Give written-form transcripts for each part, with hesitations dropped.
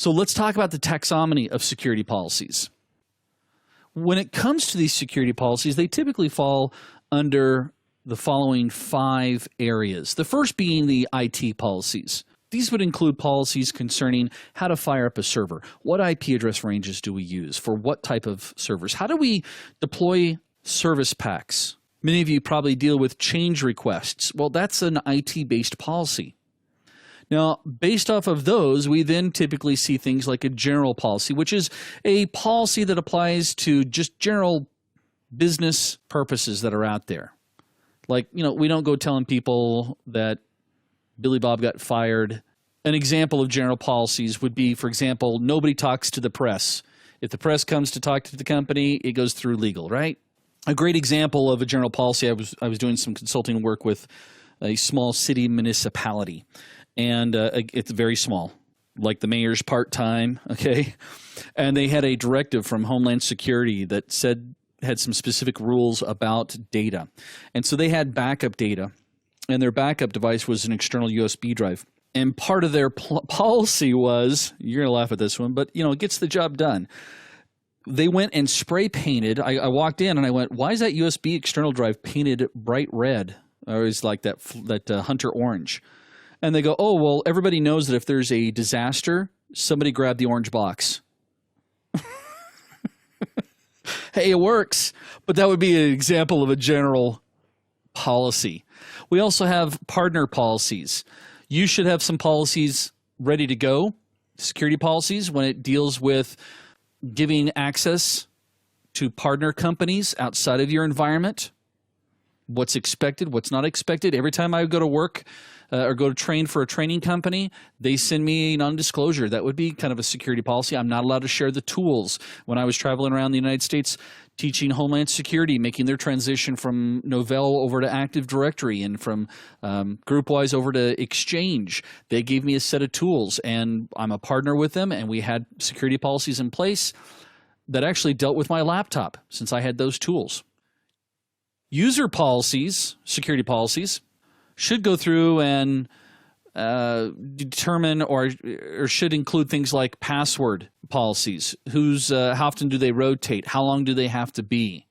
So let's talk about the taxonomy of security policies. When it comes to these security policies, they typically fall under the following 5 areas. The first being the IT policies. These would include policies concerning how to fire up a server. What IP address ranges do we use for what type of servers? How do we deploy service packs? Many of you probably deal with change requests. Well, that's an IT-based policy. Now, based off of those, we then typically see things like a general policy, which is a policy that applies to just general business purposes that are out there. Like, we don't go telling people that Billy Bob got fired. An example of general policies would be, for example, nobody talks to the press. If the press comes to talk to the company, it goes through legal, right? A great example of a general policy, I was doing some consulting work with a small city municipality. And it's very small, like the mayor's part-time, okay? And they had a directive from Homeland Security that had some specific rules about data. And so they had backup data, and their backup device was an external USB drive. And part of their policy was, you're going to laugh at this one, but, it gets the job done. They went and spray painted. I walked in and I went, why is that USB external drive painted bright red? Or is like that hunter orange? And they go, oh, well, everybody knows that if there's a disaster, somebody grab the orange box. Hey, it works. But that would be an example of a general policy. We also have partner policies. You should have some policies ready to go, security policies, when it deals with giving access to partner companies outside of your environment. What's expected, what's not expected. Every time I go to work or go to train for a training company, they send me a non-disclosure. That would be kind of a security policy. I'm not allowed to share the tools. When I was traveling around the United States teaching Homeland Security, making their transition from Novell over to Active Directory and from GroupWise over to Exchange, they gave me a set of tools, and I'm a partner with them, and we had security policies in place that actually dealt with my laptop since I had those tools. User policies, security policies, should go through and determine or should include things like password policies. How often do they rotate? How long do they have to be?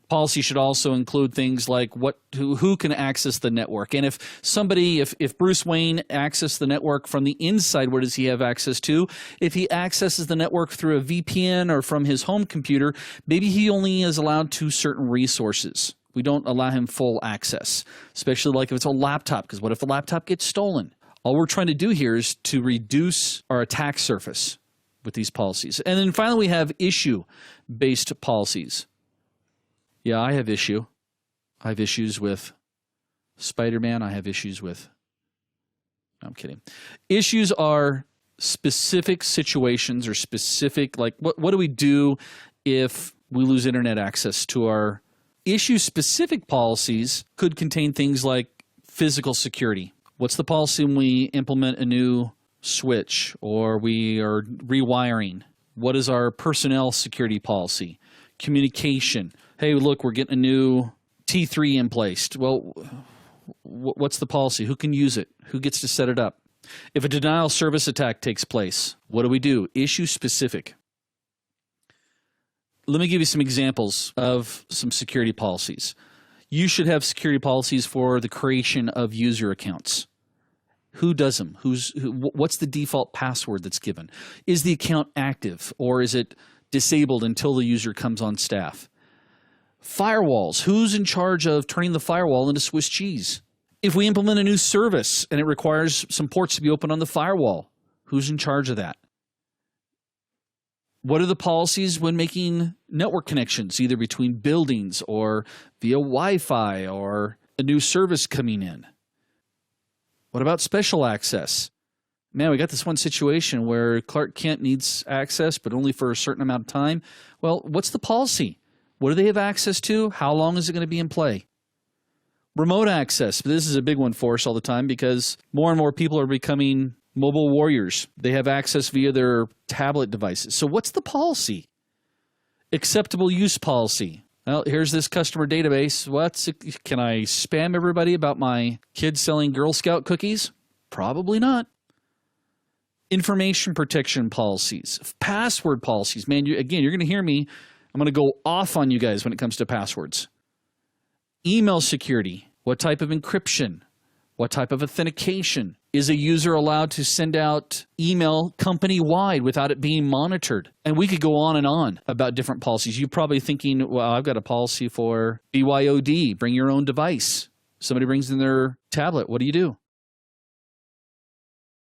Policy should also include things like who can access the network. And if Bruce Wayne accessed the network from the inside, what does he have access to? If he accesses the network through a VPN or from his home computer, maybe he only is allowed to certain resources. We don't allow him full access, especially like if it's a laptop, because what if the laptop gets stolen? All we're trying to do here is to reduce our attack surface with these policies. And then finally, we have issue-based policies. Yeah, I have issue. I have issues with Spider-Man. I have issues with... No, I'm kidding. Issues are specific situations or specific, like what do we do if we lose internet access to our... Issue-specific policies could contain things like physical security. What's the policy when we implement a new switch or we are rewiring? What is our personnel security policy? Communication. Hey, look, we're getting a new T3 in place. Well, what's the policy? Who can use it? Who gets to set it up? If a denial service attack takes place, what do? Issue-specific. Let me give you some examples of some security policies. You should have security policies for the creation of user accounts. Who does them? What's the default password that's given? Is the account active or is it disabled until the user comes on staff? Firewalls. Who's in charge of turning the firewall into Swiss cheese? If we implement a new service and it requires some ports to be open on the firewall, who's in charge of that? What are the policies when making network connections, either between buildings or via Wi-Fi or a new service coming in? What about special access? Man, we got this one situation where Clark Kent needs access, but only for a certain amount of time. Well, what's the policy? What do they have access to? How long is it going to be in play? Remote access. This is a big one for us all the time because more and more people are becoming mobile warriors. They have access via their tablet devices. So what's the policy? Acceptable use policy. Well, here's this customer database. Can I spam everybody about my kids selling Girl Scout cookies? Probably not. Information protection policies, password policies. Man, again, you're going to hear me. I'm going to go off on you guys when it comes to passwords. Email security. What type of encryption? What type of authentication? Is a user allowed to send out email company-wide without it being monitored? And we could go on and on about different policies. You're probably thinking, well, I've got a policy for BYOD, bring your own device. Somebody brings in their tablet. What do you do?